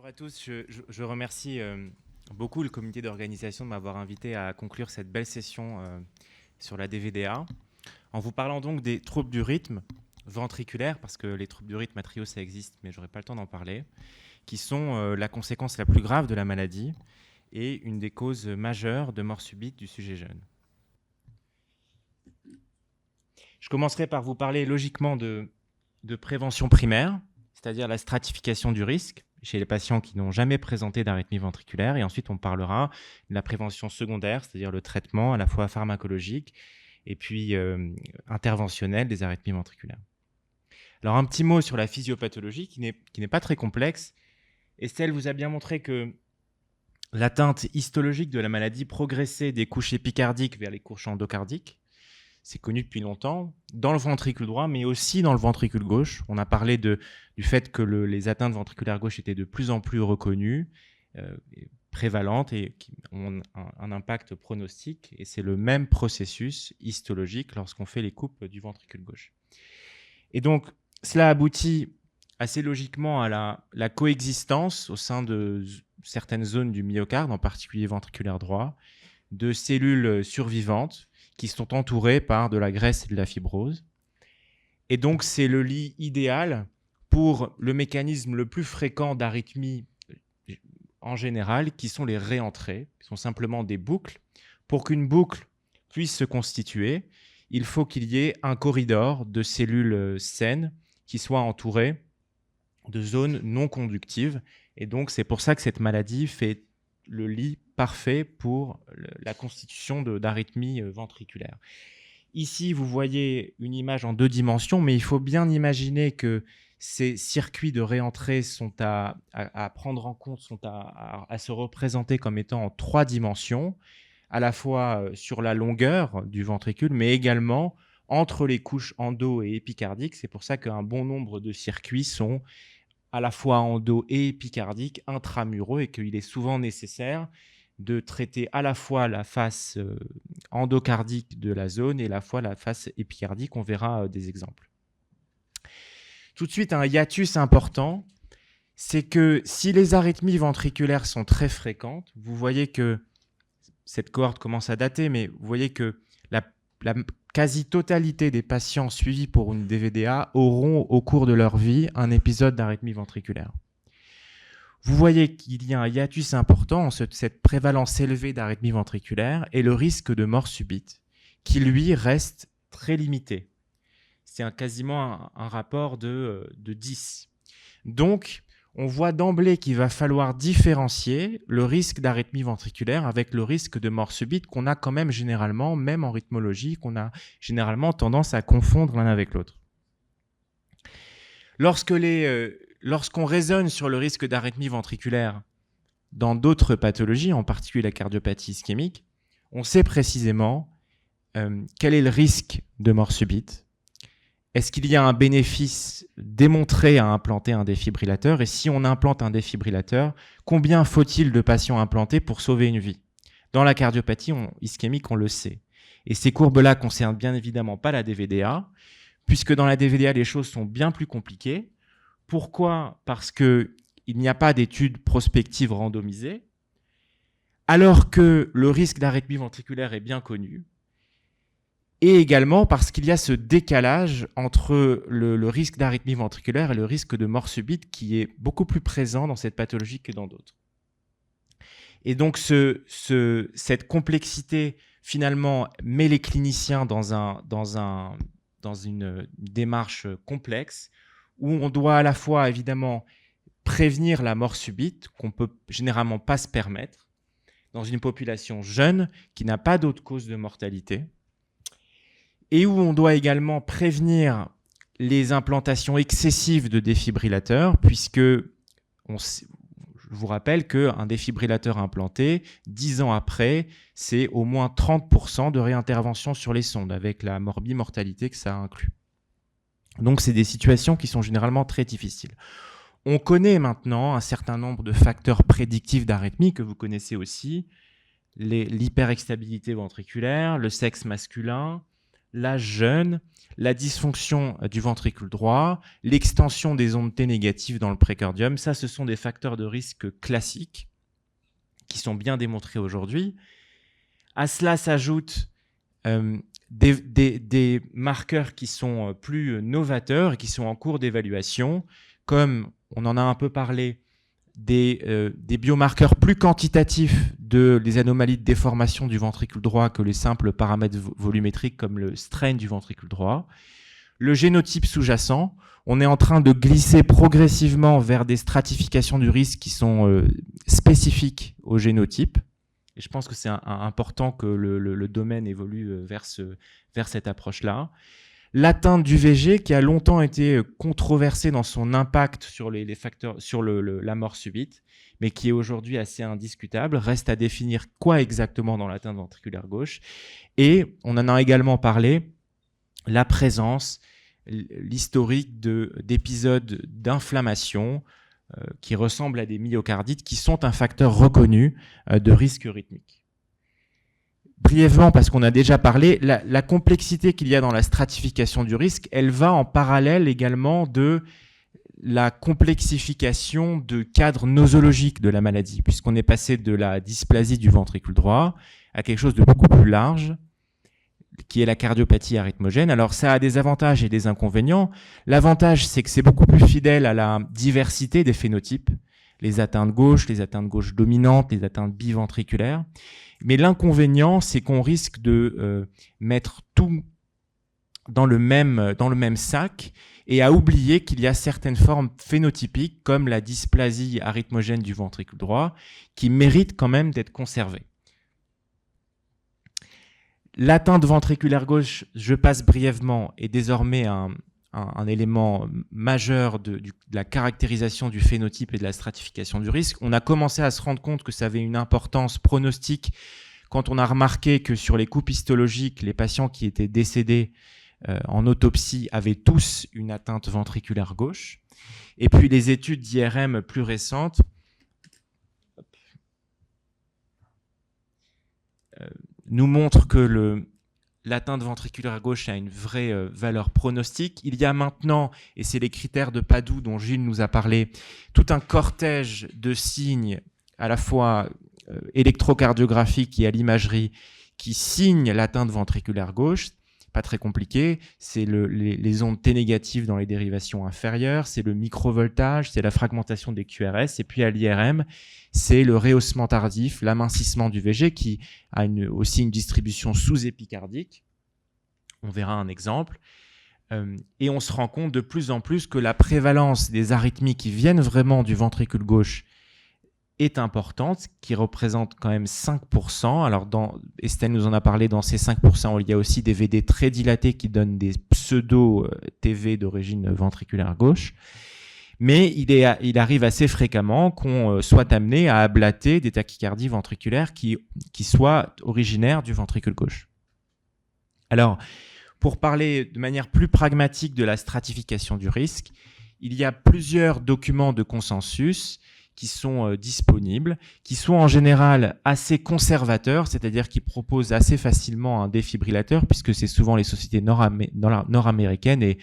Bonjour à tous, je remercie beaucoup le comité d'organisation de m'avoir invité à conclure cette belle session sur la DVDA. En vous parlant donc des troubles du rythme ventriculaire, parce que les troubles du rythme atriaux ça existe, mais j'aurai pas le temps d'en parler, qui sont la conséquence la plus grave de la maladie et une des causes majeures de mort subite du sujet jeune. Je commencerai par vous parler logiquement de prévention primaire, c'est-à-dire la stratification du risque chez les patients qui n'ont jamais présenté d'arythmie ventriculaire. Et ensuite, on parlera de la prévention secondaire, c'est-à-dire le traitement à la fois pharmacologique et puis interventionnel des arythmies ventriculaires. Alors, un petit mot sur la physiopathologie qui n'est pas très complexe. Estelle vous a bien montré que l'atteinte histologique de la maladie progressait des couches épicardiques vers les couches endocardiques. C'est connu depuis longtemps, dans le ventricule droit, mais aussi dans le ventricule gauche. On a parlé du fait que les atteintes ventriculaires gauche étaient de plus en plus reconnues, prévalentes et qui ont un impact pronostique. Et c'est le même processus histologique lorsqu'on fait les coupes du ventricule gauche. Et donc, cela aboutit assez logiquement à la coexistence au sein de certaines zones du myocarde, en particulier ventriculaire droit, de cellules survivantes qui sont entourées par de la graisse et de la fibrose. Et donc, c'est le lit idéal pour le mécanisme le plus fréquent d'arythmie en général, qui sont les réentrées, qui sont simplement des boucles. Pour qu'une boucle puisse se constituer, il faut qu'il y ait un corridor de cellules saines qui soit entouré de zones non conductives. Et donc, c'est pour ça que cette maladie fait le lit parfait pour la constitution d'arythmies ventriculaires. Ici, vous voyez une image en 2 dimensions, mais il faut bien imaginer que ces circuits de réentrée sont à prendre en compte, sont à se représenter comme étant en 3 dimensions, à la fois sur la longueur du ventricule, mais également entre les couches endo et épicardiques. C'est pour ça qu'un bon nombre de circuits sont à la fois endo et épicardique, intramuraux, et qu'il est souvent nécessaire de traiter à la fois la face endocardique de la zone et à la fois la face épicardique. On verra des exemples. Tout de suite, un hiatus important, c'est que si les arythmies ventriculaires sont très fréquentes, vous voyez que cette cohorte commence à dater, mais vous voyez que la quasi-totalité des patients suivis pour une DVDA auront au cours de leur vie un épisode d'arythmie ventriculaire. Vous voyez qu'il y a un hiatus important en cette prévalence élevée d'arythmie ventriculaire et le risque de mort subite, qui lui reste très limité. C'est quasiment un rapport de 10. Donc, on voit d'emblée qu'il va falloir différencier le risque d'arythmie ventriculaire avec le risque de mort subite qu'on a quand même généralement, même en rythmologie, qu'on a généralement tendance à confondre l'un avec l'autre. Lorsqu'on raisonne sur le risque d'arythmie ventriculaire dans d'autres pathologies, en particulier la cardiopathie ischémique, on sait précisément quel est le risque de mort subite. Est-ce qu'il y a un bénéfice démontré à implanter un défibrillateur? Et si on implante un défibrillateur, combien faut-il de patients implantés pour sauver une vie? Dans la cardiopathie ischémique, on le sait. Et ces courbes-là concernent bien évidemment pas la DVDA, puisque dans la DVDA, les choses sont bien plus compliquées. Pourquoi? Parce qu'il n'y a pas d'études prospectives randomisées, alors que le risque d'arythmie ventriculaire est bien connu. Et également parce qu'il y a ce décalage entre le risque d'arythmie ventriculaire et le risque de mort subite qui est beaucoup plus présent dans cette pathologie que dans d'autres. Et donc cette complexité finalement met les cliniciens dans une démarche complexe où on doit à la fois évidemment prévenir la mort subite qu'on peut généralement pas se permettre dans une population jeune qui n'a pas d'autre cause de mortalité, et où on doit également prévenir les implantations excessives de défibrillateurs, puisque je vous rappelle qu'un défibrillateur implanté, 10 ans après, c'est au moins 30% de réintervention sur les sondes, avec la morbimortalité que ça inclut. Donc, c'est des situations qui sont généralement très difficiles. On connaît maintenant un certain nombre de facteurs prédictifs d'arythmie que vous connaissez aussi, l'hyperexstabilité ventriculaire, le sexe masculin, l'âge jeune, la dysfonction du ventricule droit, l'extension des ondes T négatives dans le précordium. Ça, ce sont des facteurs de risque classiques qui sont bien démontrés aujourd'hui. À cela s'ajoutent des marqueurs qui sont plus novateurs et qui sont en cours d'évaluation, comme on en a un peu parlé, des biomarqueurs plus quantitatifs des anomalies de déformation du ventricule droit que les simples paramètres volumétriques comme le strain du ventricule droit. Le génotype sous-jacent, on est en train de glisser progressivement vers des stratifications du risque qui sont spécifiques au génotype. Et je pense que c'est important que le domaine évolue vers cette approche-là. L'atteinte du VG, qui a longtemps été controversée dans son impact sur les facteurs, sur la mort subite, mais qui est aujourd'hui assez indiscutable. Reste à définir quoi exactement dans l'atteinte ventriculaire gauche. Et on en a également parlé, la présence, l'historique d'épisodes d'inflammation qui ressemblent à des myocardites, qui sont un facteur reconnu de risque rythmique. Brièvement, parce qu'on a déjà parlé, la complexité qu'il y a dans la stratification du risque, elle va en parallèle également de la complexification de cadre nosologique de la maladie, puisqu'on est passé de la dysplasie du ventricule droit à quelque chose de beaucoup plus large, qui est la cardiopathie arythmogène. Alors ça a des avantages et des inconvénients. L'avantage, c'est que c'est beaucoup plus fidèle à la diversité des phénotypes, les atteintes gauche dominantes, les atteintes biventriculaires. Mais l'inconvénient, c'est qu'on risque de mettre tout dans le même sac et à oublier qu'il y a certaines formes phénotypiques, comme la dysplasie arythmogène du ventricule droit, qui méritent quand même d'être conservées. L'atteinte ventriculaire gauche, je passe brièvement, est désormais un élément majeur de la caractérisation du phénotype et de la stratification du risque. On a commencé à se rendre compte que ça avait une importance pronostique quand on a remarqué que sur les coupes histologiques, les patients qui étaient décédés en autopsie avaient tous une atteinte ventriculaire gauche. Et puis les études d'IRM plus récentes nous montrent que l'atteinte ventriculaire gauche a une vraie valeur pronostique. Il y a maintenant, et c'est les critères de Padoue dont Gilles nous a parlé, tout un cortège de signes à la fois électrocardiographiques et à l'imagerie qui signent l'atteinte ventriculaire gauche. Pas très compliqué, c'est les ondes T négatives dans les dérivations inférieures, c'est le microvoltage, c'est la fragmentation des QRS, et puis à l'IRM, c'est le rehaussement tardif, l'amincissement du VG qui a aussi une distribution sous-épicardique. On verra un exemple. Et on se rend compte de plus en plus que la prévalence des arythmies qui viennent vraiment du ventricule gauche est importante, qui représente quand même 5%. Alors, Estelle nous en a parlé, dans ces 5%, il y a aussi des VD très dilatés qui donnent des pseudo-TV d'origine ventriculaire gauche. Mais il arrive assez fréquemment qu'on soit amené à ablater des tachycardies ventriculaires qui soient originaires du ventricule gauche. Alors, pour parler de manière plus pragmatique de la stratification du risque, il y a plusieurs documents de consensus qui sont disponibles, qui sont en général assez conservateurs, c'est-à-dire qui proposent assez facilement un défibrillateur, puisque c'est souvent les sociétés nord-américaines, et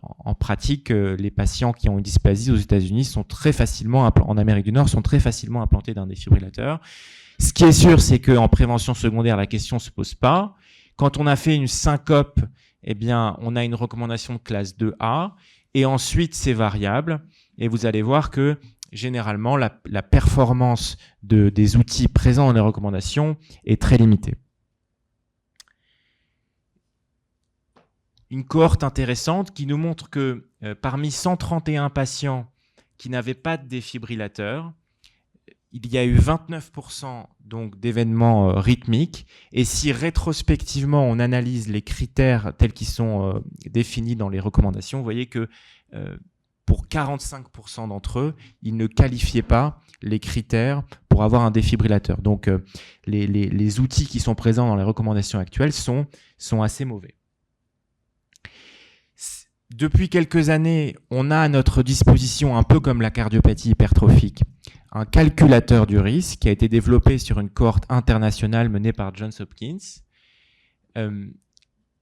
en pratique, les patients qui ont une dysplasie aux États-Unis sont très facilement, en Amérique du Nord, sont très facilement implantés d'un défibrillateur. Ce qui est sûr, c'est qu'en prévention secondaire, la question ne se pose pas. Quand on a fait une syncope, eh bien, on a une recommandation de classe 2A, et ensuite, c'est variable, et vous allez voir que généralement, la performance des outils présents dans les recommandations est très limitée. Une cohorte intéressante qui nous montre que parmi 131 patients qui n'avaient pas de défibrillateur, il y a eu 29% donc d'événements rythmiques. Et si rétrospectivement on analyse les critères tels qu'ils sont définis dans les recommandations, vous voyez que pour 45% d'entre eux, ils ne qualifiaient pas les critères pour avoir un défibrillateur. Donc, les outils qui sont présents dans les recommandations actuelles sont assez mauvais. Depuis quelques années, on a à notre disposition, un peu comme la cardiopathie hypertrophique, un calculateur du risque qui a été développé sur une cohorte internationale menée par Johns Hopkins.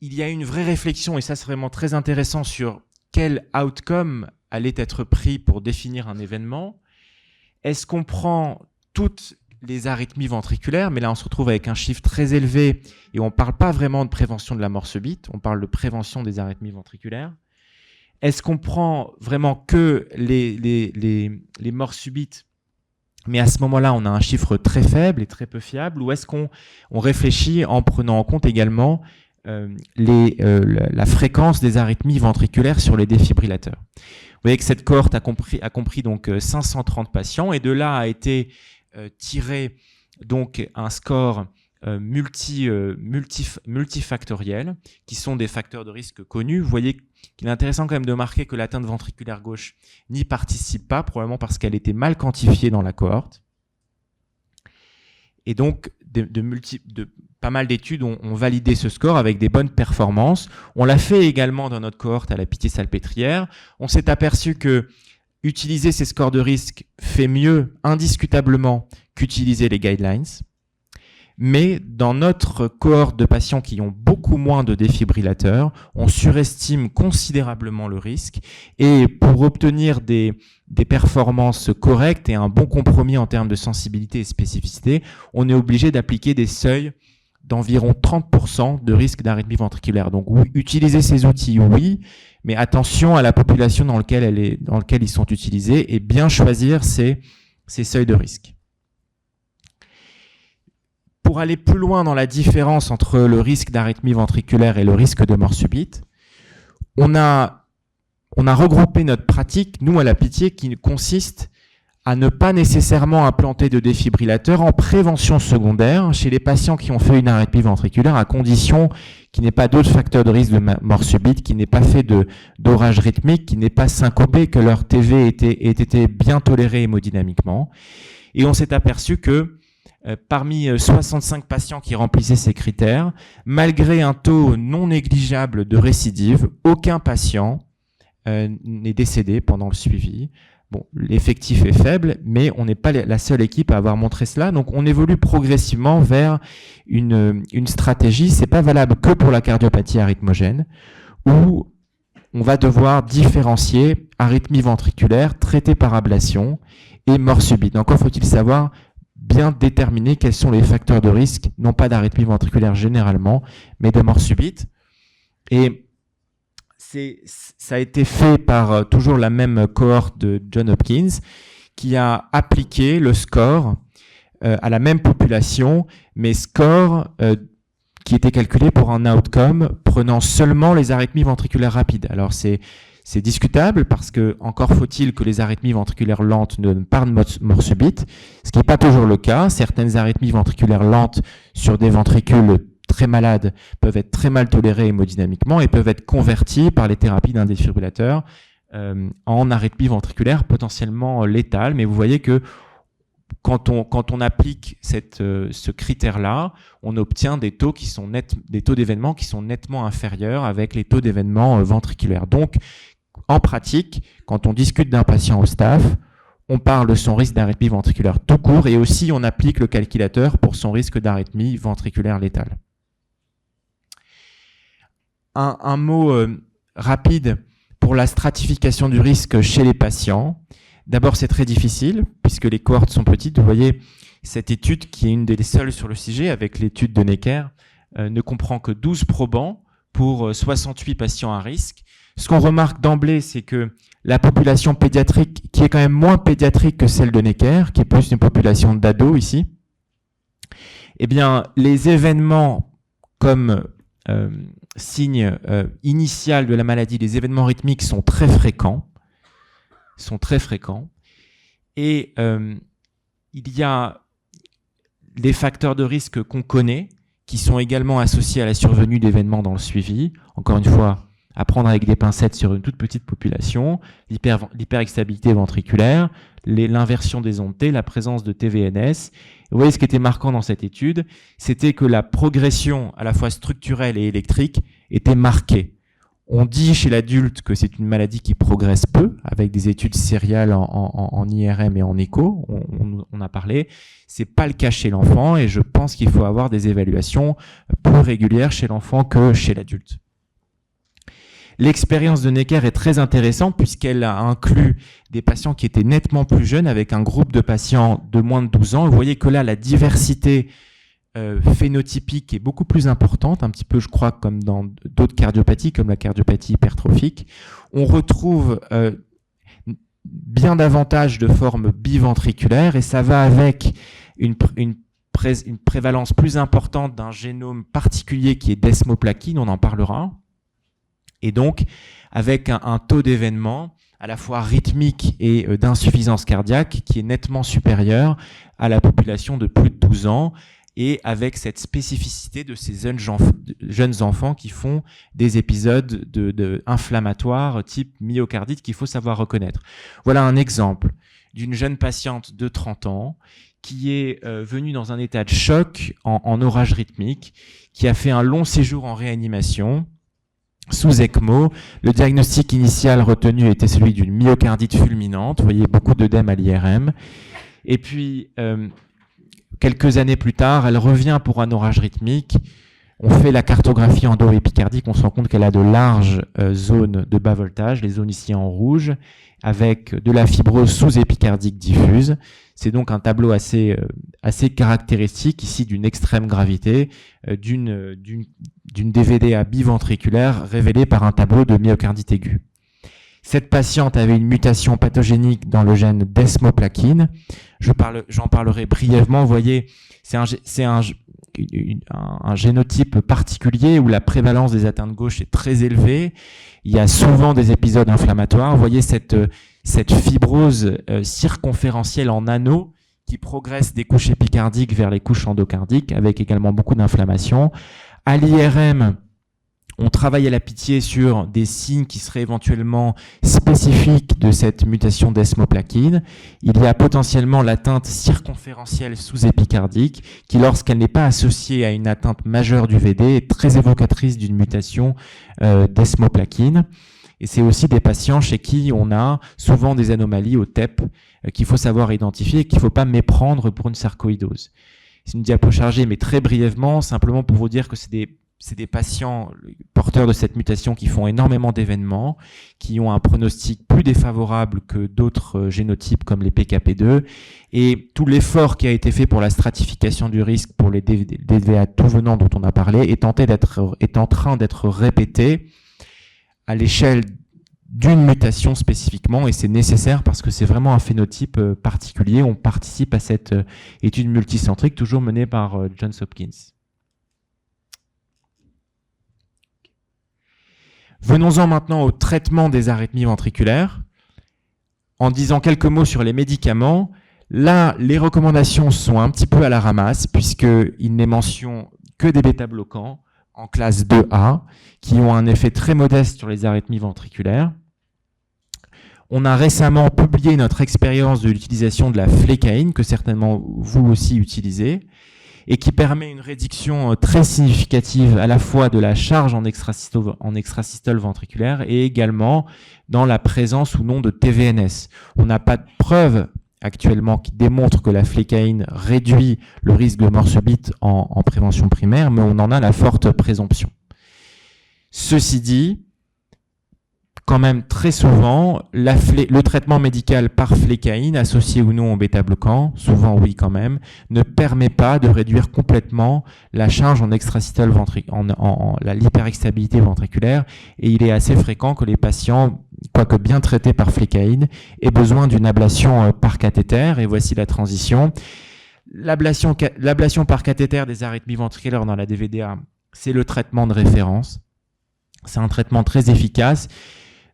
il y a une vraie réflexion, et ça c'est vraiment très intéressant, sur quel outcome allait être pris pour définir un événement. Est-ce qu'on prend toutes les arythmies ventriculaires, mais là on se retrouve avec un chiffre très élevé et on ne parle pas vraiment de prévention de la mort subite, on parle de prévention des arythmies ventriculaires. Est-ce qu'on prend vraiment que les morts subites, mais à ce moment-là on a un chiffre très faible et très peu fiable, ou est-ce qu'on réfléchit en prenant en compte également la fréquence des arythmies ventriculaires sur les défibrillateurs? Vous voyez que cette cohorte a compris donc 530 patients, et de là a été tiré donc un score multifactoriel, qui sont des facteurs de risque connus. Vous voyez qu'il est intéressant quand même de marquer que l'atteinte ventriculaire gauche n'y participe pas, probablement parce qu'elle était mal quantifiée dans la cohorte. Et donc, pas mal d'études ont validé ce score avec des bonnes performances. On l'a fait également dans notre cohorte à la Pitié-Salpêtrière. On s'est aperçu que utiliser ces scores de risque fait mieux, indiscutablement, qu'utiliser les guidelines. Mais dans notre cohorte de patients qui ont beaucoup moins de défibrillateurs, on surestime considérablement le risque. Et pour obtenir des performances correctes et un bon compromis en termes de sensibilité et spécificité, on est obligé d'appliquer des seuils d'environ 30% de risque d'arythmie ventriculaire. Donc, utiliser ces outils, oui, mais attention à la population dans laquelle ils sont utilisés, et bien choisir ces seuils de risque. Pour aller plus loin dans la différence entre le risque d'arythmie ventriculaire et le risque de mort subite, on a regroupé notre pratique, nous à la Pitié, qui consiste à ne pas nécessairement implanter de défibrillateur en prévention secondaire chez les patients qui ont fait une arythmie ventriculaire, à condition qu'il n'y ait pas d'autres facteurs de risque de mort subite, qu'il n'ait pas fait d'orage rythmique, qu'il n'ait pas syncopé, que leur TV ait été bien toléré hémodynamiquement. Et on s'est aperçu que parmi 65 patients qui remplissaient ces critères, malgré un taux non négligeable de récidive, aucun patient n'est décédé pendant le suivi. Bon, l'effectif est faible, mais on n'est pas la seule équipe à avoir montré cela. Donc, on évolue progressivement vers une stratégie. C'est pas valable que pour la cardiopathie arythmogène, où on va devoir différencier arythmie ventriculaire traitée par ablation et mort subite. Encore faut-il savoir bien déterminer quels sont les facteurs de risque, non pas d'arythmie ventriculaire généralement, mais de mort subite. Et ça a été fait par toujours la même cohorte de Johns Hopkins, qui a appliqué le score à la même population, mais score qui était calculé pour un outcome prenant seulement les arythmies ventriculaires rapides. Alors c'est discutable parce que encore faut-il que les arythmies ventriculaires lentes ne donnent pas de mort subite, ce qui n'est pas toujours le cas. Certaines arythmies ventriculaires lentes sur des ventricules très malades peuvent être très mal tolérées hémodynamiquement et peuvent être converties par les thérapies d'un défibrillateur en arythmie ventriculaire potentiellement létale. Mais vous voyez que quand on applique ce critère-là, on obtient des taux d'événements qui sont nettement inférieurs avec les taux d'événements ventriculaires. Donc, en pratique, quand on discute d'un patient au staff, on parle de son risque d'arythmie ventriculaire tout court, et aussi on applique le calculateur pour son risque d'arythmie ventriculaire létale. Un mot rapide pour la stratification du risque chez les patients. D'abord, c'est très difficile puisque les cohortes sont petites. Vous voyez, cette étude, qui est une des seules sur le sujet avec l'étude de Necker, ne comprend que 12 probants pour 68 patients à risque. Ce qu'on remarque d'emblée, c'est que la population pédiatrique, qui est quand même moins pédiatrique que celle de Necker, qui est plus une population d'ados ici, eh bien, les événements comme signe initial de la maladie, les événements rythmiques sont très fréquents. Et il y a des facteurs de risque qu'on connaît, qui sont également associés à la survenue d'événements dans le suivi. Encore une fois, à prendre avec des pincettes sur une toute petite population, l'hyperexstabilité ventriculaire, l'inversion des ondes T, la présence de TVNS. Vous voyez, ce qui était marquant dans cette étude, c'était que la progression à la fois structurelle et électrique était marquée. On dit chez l'adulte que c'est une maladie qui progresse peu, avec des études sériales en IRM et en écho, on a parlé. C'est pas le cas chez l'enfant, et je pense qu'il faut avoir des évaluations plus régulières chez l'enfant que chez l'adulte. L'expérience de Necker est très intéressante puisqu'elle a inclus des patients qui étaient nettement plus jeunes, avec un groupe de patients de moins de 12 ans. Vous voyez que là, la diversité phénotypique est beaucoup plus importante, un petit peu, je crois, comme dans d'autres cardiopathies, comme la cardiopathie hypertrophique. On retrouve bien davantage de formes biventriculaires, et ça va avec une prévalence plus importante d'un génome particulier qui est desmoplaquine, on en parlera, et donc avec un taux d'événement à la fois rythmique et d'insuffisance cardiaque qui est nettement supérieur à la population de plus de 12 ans, et avec cette spécificité de ces jeunes enfants qui font des épisodes inflammatoires type myocardite qu'il faut savoir reconnaître. Voilà un exemple d'une jeune patiente de 30 ans qui est venue dans un état de choc en orage rythmique, qui a fait un long séjour en réanimation sous ECMO. Le diagnostic initial retenu était celui d'une myocardite fulminante. Vous voyez beaucoup d'œdème à l'IRM. Et puis, quelques années plus tard, elle revient pour un orage rythmique. On fait la cartographie endo-épicardique, on se rend compte qu'elle a de larges zones de bas voltage, les zones ici en rouge, avec de la fibrose sous-épicardique diffuse. C'est donc un tableau assez caractéristique ici d'une extrême gravité, d'une DVDA biventriculaire révélée par un tableau de myocardite aiguë. Cette patiente avait une mutation pathogénique dans le gène desmoplaquine. J'en parlerai brièvement. Vous voyez, c'est un génotype particulier où la prévalence des atteintes gauche est très élevée. Il y a souvent des épisodes inflammatoires. Vous voyez cette fibrose circonférentielle en anneau qui progresse des couches épicardiques vers les couches endocardiques, avec également beaucoup d'inflammation. À l'IRM, on travaille à la pitié sur des signes qui seraient éventuellement spécifiques de cette mutation desmoplaquine. Il y a potentiellement l'atteinte circonférentielle sous-épicardique qui, lorsqu'elle n'est pas associée à une atteinte majeure du VD, est très évocatrice d'une mutation desmoplaquine. Et c'est aussi des patients chez qui on a souvent des anomalies au TEP qu'il faut savoir identifier et qu'il ne faut pas méprendre pour une sarcoïdose. C'est une diapo chargée, mais très brièvement, simplement pour vous dire que c'est des patients porteurs de cette mutation qui font énormément d'événements, qui ont un pronostic plus défavorable que d'autres génotypes comme les PKP2. Et tout l'effort qui a été fait pour la stratification du risque pour les DVA tout venant dont on a parlé est en train d'être répété à l'échelle d'une mutation spécifiquement, et c'est nécessaire parce que c'est vraiment un phénotype particulier. On participe à cette étude multicentrique toujours menée par Johns Hopkins. Venons-en maintenant au traitement des arythmies ventriculaires. En disant quelques mots sur les médicaments, là, les recommandations sont un petit peu à la ramasse, puisqu'il n'est mention que des bêta-bloquants en classe 2A, qui ont un effet très modeste sur les arythmies ventriculaires. On a récemment publié notre expérience de l'utilisation de la flécaïne, que certainement vous aussi utilisez, et qui permet une réduction très significative à la fois de la charge en extrasystole ventriculaire et également dans la présence ou non de TVNS. On n'a pas de preuves actuellement qui démontrent que la flécaïne réduit le risque de mort subite en prévention primaire, mais on en a la forte présomption. Ceci dit, quand même très souvent, le traitement médical par flécaïne, associé ou non au bêta-bloquant, souvent oui quand même, ne permet pas de réduire complètement la charge en extrasystole l'hyperexstabilité ventriculaire, et il est assez fréquent que les patients, quoique bien traités par flécaïne, aient besoin d'une ablation par cathéter, et voici la transition. L'ablation par cathéter des arythmies ventriculaires dans la DVDA, c'est le traitement de référence. C'est un traitement très efficace.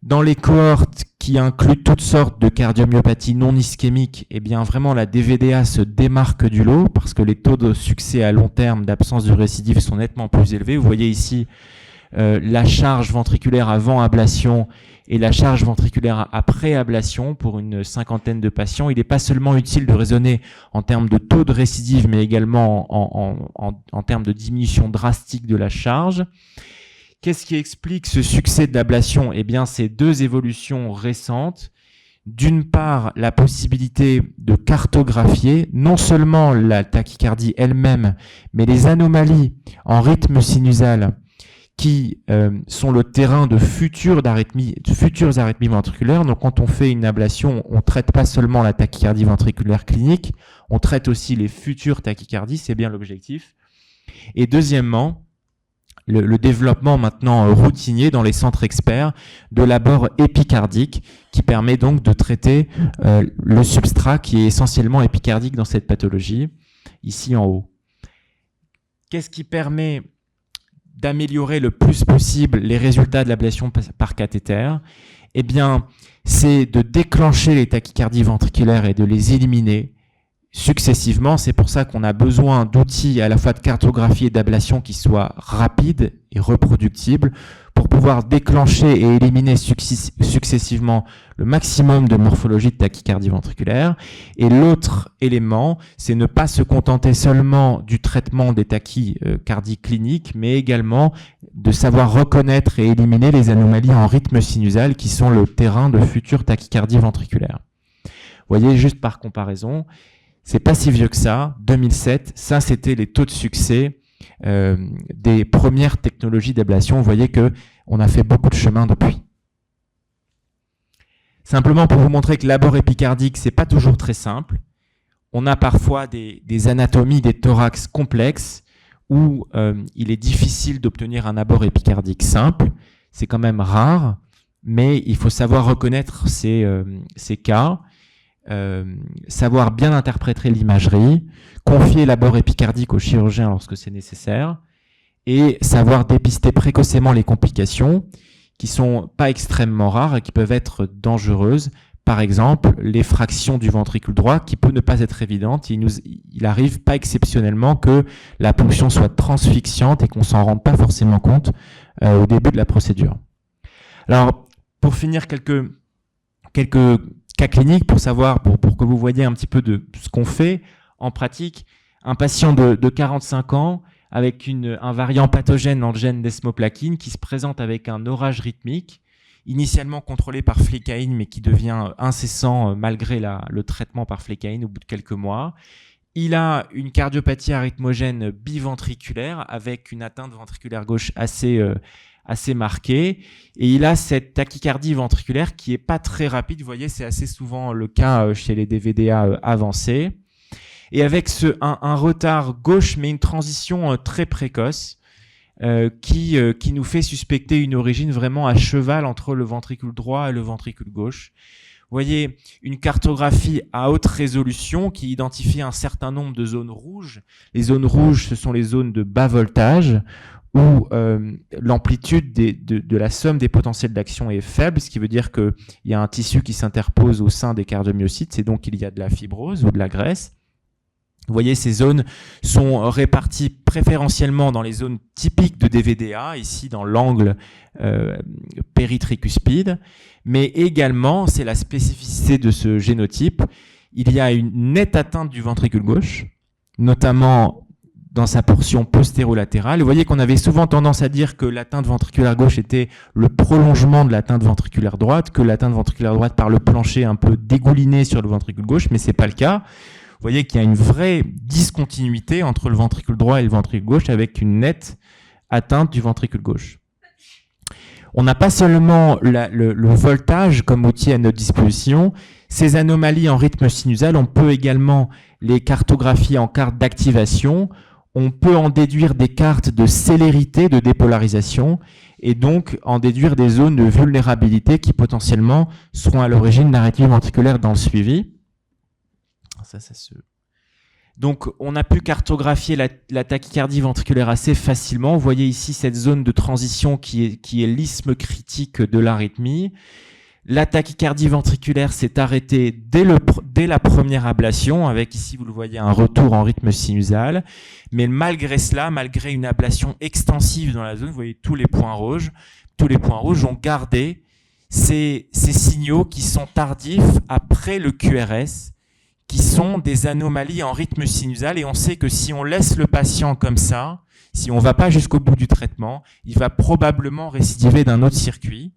Dans les cohortes qui incluent toutes sortes de cardiomyopathies non ischémiques, eh bien vraiment la DVDA se démarque du lot parce que les taux de succès à long terme d'absence de récidive sont nettement plus élevés. Vous voyez ici la charge ventriculaire avant ablation et la charge ventriculaire après ablation pour une cinquantaine de patients. Il n'est pas seulement utile de raisonner en termes de taux de récidive, mais également en termes de diminution drastique de la charge. Qu'est-ce qui explique ce succès de l'ablation? Eh bien, c'est deux évolutions récentes. D'une part, la possibilité de cartographier non seulement la tachycardie elle-même, mais les anomalies en rythme sinusal qui sont le terrain de futures arythmies ventriculaires. Donc, quand on fait une ablation, on ne traite pas seulement la tachycardie ventriculaire clinique, on traite aussi les futures tachycardies, c'est bien l'objectif. Et deuxièmement, le développement maintenant routinier dans les centres experts de l'abord épicardique qui permet donc de traiter le substrat qui est essentiellement épicardique dans cette pathologie, ici en haut. Qu'est-ce qui permet d'améliorer le plus possible les résultats de l'ablation par cathéter? Eh bien, c'est de déclencher les tachycardies ventriculaires et de les éliminer successivement. C'est pour ça qu'on a besoin d'outils à la fois de cartographie et d'ablation qui soient rapides et reproductibles pour pouvoir déclencher et éliminer successivement le maximum de morphologie de tachycardie ventriculaire. Et l'autre élément, c'est ne pas se contenter seulement du traitement des tachycardies cliniques, mais également de savoir reconnaître et éliminer les anomalies en rythme sinusal qui sont le terrain de futures tachycardies ventriculaires. Vous voyez, juste par comparaison, c'est pas si vieux que ça, 2007, ça c'était les taux de succès des premières technologies d'ablation. Vous voyez qu'on a fait beaucoup de chemin depuis. Simplement pour vous montrer que l'abord épicardique, c'est pas toujours très simple. On a parfois des anatomies des thorax complexes où il est difficile d'obtenir un abord épicardique simple. C'est quand même rare, mais il faut savoir reconnaître ces cas. Savoir bien interpréter l'imagerie, confier l'abord épicardique au chirurgien lorsque c'est nécessaire, et savoir dépister précocement les complications qui sont pas extrêmement rares et qui peuvent être dangereuses. Par exemple, les fractions du ventricule droit qui peut ne pas être évidente. Il arrive pas exceptionnellement que la ponction soit transfixiante et qu'on s'en rende pas forcément compte au début de la procédure. Alors, pour finir, quelques cas cliniques pour savoir, pour que vous voyez un petit peu de ce qu'on fait en pratique. Un patient de 45 ans avec un variant pathogène dans le gène desmoplaquine qui se présente avec un orage rythmique, initialement contrôlé par flécaïne, mais qui devient incessant malgré le traitement par flécaïne au bout de quelques mois. Il a une cardiopathie arythmogène biventriculaire avec une atteinte ventriculaire gauche assez marquée, et il a cette tachycardie ventriculaire qui est pas très rapide. Vous voyez, c'est assez souvent le cas chez les DVDA avancés, et avec un retard gauche, mais une transition très précoce qui nous fait suspecter une origine vraiment à cheval entre le ventricule droit et le ventricule gauche. Vous voyez, une cartographie à haute résolution qui identifie un certain nombre de zones rouges. Les zones rouges, ce sont les zones de bas voltage, où l'amplitude de la somme des potentiels d'action est faible, ce qui veut dire qu'il y a un tissu qui s'interpose au sein des cardiomyocytes, et donc il y a de la fibrose ou de la graisse. Vous voyez, ces zones sont réparties préférentiellement dans les zones typiques de DVDA, ici dans l'angle péritricuspide, mais également, c'est la spécificité de ce génotype, il y a une nette atteinte du ventricule gauche, notamment dans sa portion postérolatérale. Vous voyez qu'on avait souvent tendance à dire que l'atteinte ventriculaire gauche était le prolongement de l'atteinte ventriculaire droite, que l'atteinte ventriculaire droite par le plancher un peu dégoulinée sur le ventricule gauche, mais c'est pas le cas. Vous voyez qu'il y a une vraie discontinuité entre le ventricule droit et le ventricule gauche avec une nette atteinte du ventricule gauche. On n'a pas seulement le voltage comme outil à notre disposition. Ces anomalies en rythme sinusal, on peut également les cartographier en cartes d'activation. On peut en déduire des cartes de célérité, de dépolarisation, et donc en déduire des zones de vulnérabilité qui potentiellement seront à l'origine d'arythmie ventriculaire dans le suivi. Donc on a pu cartographier la tachycardie ventriculaire assez facilement. Vous voyez ici cette zone de transition qui est l'isthme critique de l'arythmie. La tachycardie ventriculaire s'est arrêtée dès la première ablation, avec ici, vous le voyez, un retour en rythme sinusal. Mais malgré cela, malgré une ablation extensive dans la zone, vous voyez tous les points rouges ont gardé ces signaux qui sont tardifs après le QRS, qui sont des anomalies en rythme sinusal. Et on sait que si on laisse le patient comme ça, si on ne va pas jusqu'au bout du traitement, il va probablement récidiver d'un autre circuit.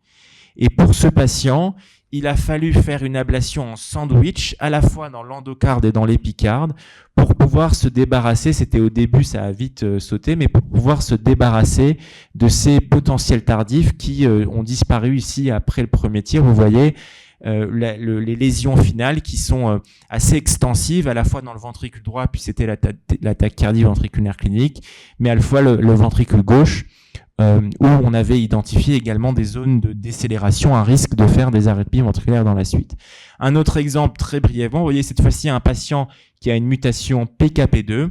Et pour ce patient, il a fallu faire une ablation en sandwich, à la fois dans l'endocarde et dans l'épicarde, pour pouvoir se débarrasser, c'était au début, ça a vite sauté, mais pour pouvoir se débarrasser de ces potentiels tardifs qui ont disparu ici après le premier tir. Vous voyez les lésions finales qui sont assez extensives, à la fois dans le ventricule droit, puis c'était la tachycardie ventriculaire clinique, mais à la fois le ventricule gauche, où on avait identifié également des zones de décélération, un risque de faire des arythmies ventriculaires dans la suite. Un autre exemple très brièvement, vous voyez cette fois-ci un patient qui a une mutation PKP2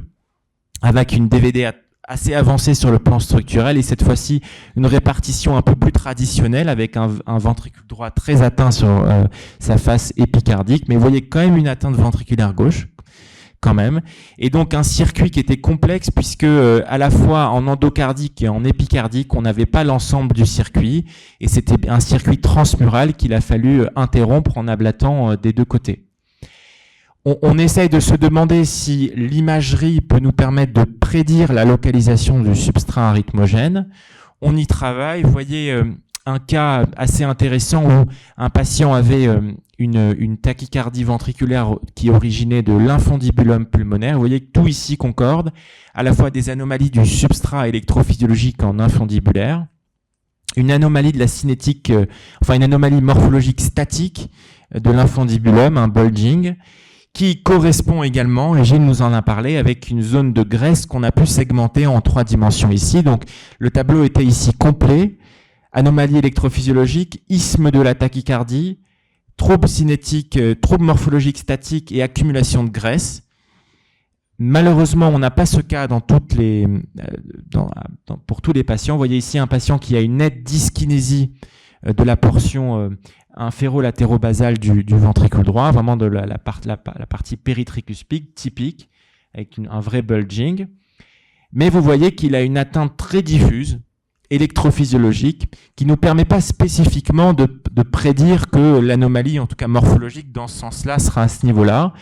avec une DVD assez avancée sur le plan structurel et cette fois-ci une répartition un peu plus traditionnelle avec un ventricule droit très atteint sur sa face épicardique, mais vous voyez quand même une atteinte ventriculaire gauche. Quand même, et donc un circuit qui était complexe puisque à la fois en endocardique et en épicardique, on n'avait pas l'ensemble du circuit et c'était un circuit transmural qu'il a fallu interrompre en ablatant des deux côtés. On essaye de se demander si l'imagerie peut nous permettre de prédire la localisation du substrat arythmogène. On y travaille, vous voyez un cas assez intéressant où un patient avait une tachycardie ventriculaire qui originait de l'infundibulum pulmonaire. Vous voyez que tout ici concorde, à la fois des anomalies du substrat électrophysiologique en infundibulaire, une anomalie de la cinétique, une anomalie morphologique statique de l'infundibulum, un bulging, qui correspond également, et Gilles nous en a parlé, avec une zone de graisse qu'on a pu segmenter en 3 dimensions ici. Donc le tableau était ici complet. Anomalie électrophysiologique, isthme de la tachycardie, troubles cinétiques, troubles morphologiques statiques et accumulation de graisse. Malheureusement, on n'a pas ce cas dans pour tous les patients. Vous voyez ici un patient qui a une nette dyskinésie de la portion inféro-latérobasale du ventricule droit, vraiment de la partie péritricuspide typique, avec un vrai bulging. Mais vous voyez qu'il a une atteinte très diffuse, électrophysiologique, qui ne nous permet pas spécifiquement de prédire que l'anomalie, en tout cas morphologique, dans ce sens-là, sera à ce niveau-là.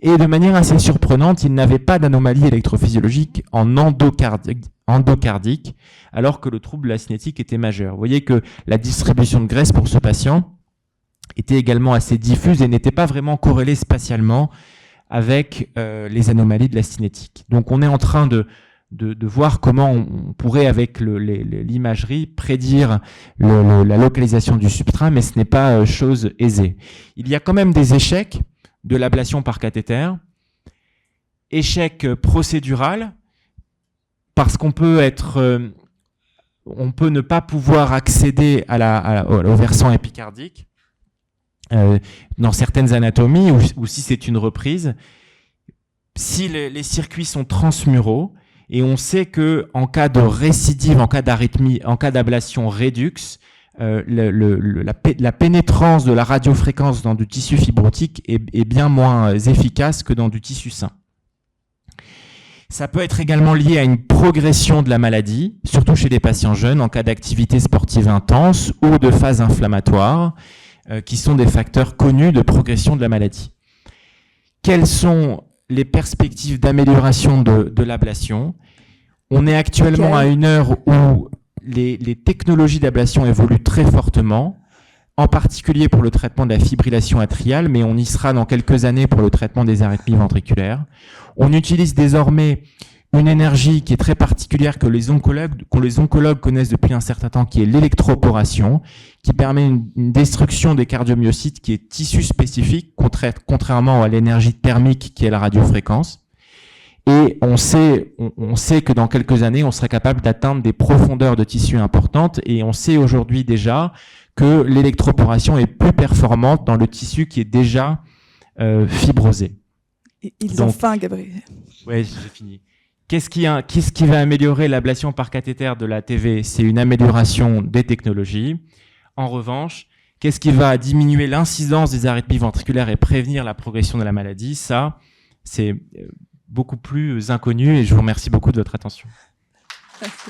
Et de manière assez surprenante, il n'avait pas d'anomalie électrophysiologique en endocardique, alors que le trouble de la cinétique était majeur. Vous voyez que la distribution de graisse pour ce patient était également assez diffuse et n'était pas vraiment corrélée spatialement avec les anomalies de la cinétique. Donc on est en train de voir comment on pourrait, avec l'imagerie, prédire la localisation du substrat, mais ce n'est pas chose aisée. Il y a quand même des échecs de l'ablation par cathéter, échec procédural, parce qu'on peut on peut ne pas pouvoir accéder au versant épicardique dans certaines anatomies, ou si c'est une reprise, si les circuits sont transmuraux. Et on sait que en cas de récidive, en cas d'arythmie, en cas d'ablation rédux, la pénétrance de la radiofréquence dans du tissu fibrotique est bien moins efficace que dans du tissu sain. Ça peut être également lié à une progression de la maladie, surtout chez les patients jeunes, en cas d'activité sportive intense ou de phase inflammatoire, qui sont des facteurs connus de progression de la maladie. Quelles sont les perspectives d'amélioration de l'ablation? On est actuellement à une heure où les technologies d'ablation évoluent très fortement, en particulier pour le traitement de la fibrillation atriale, mais on y sera dans quelques années pour le traitement des arythmies ventriculaires. On utilise désormais une énergie qui est très particulière que les oncologues connaissent depuis un certain temps, qui est l'électroporation, qui permet une destruction des cardiomyocytes qui est tissu spécifique, contrairement à l'énergie thermique qui est la radiofréquence. Et on sait que dans quelques années, on serait capable d'atteindre des profondeurs de tissu importantes, et on sait aujourd'hui déjà que l'électroporation est plus performante dans le tissu qui est déjà fibrosé. Ils ont faim, Gabriel. Oui, j'ai fini. Qu'est-ce qui va améliorer l'ablation par cathéter de la TV? C'est une amélioration des technologies. En revanche, qu'est-ce qui va diminuer l'incidence des arythmies ventriculaires et prévenir la progression de la maladie? Ça, c'est beaucoup plus inconnu, et je vous remercie beaucoup de votre attention. Merci.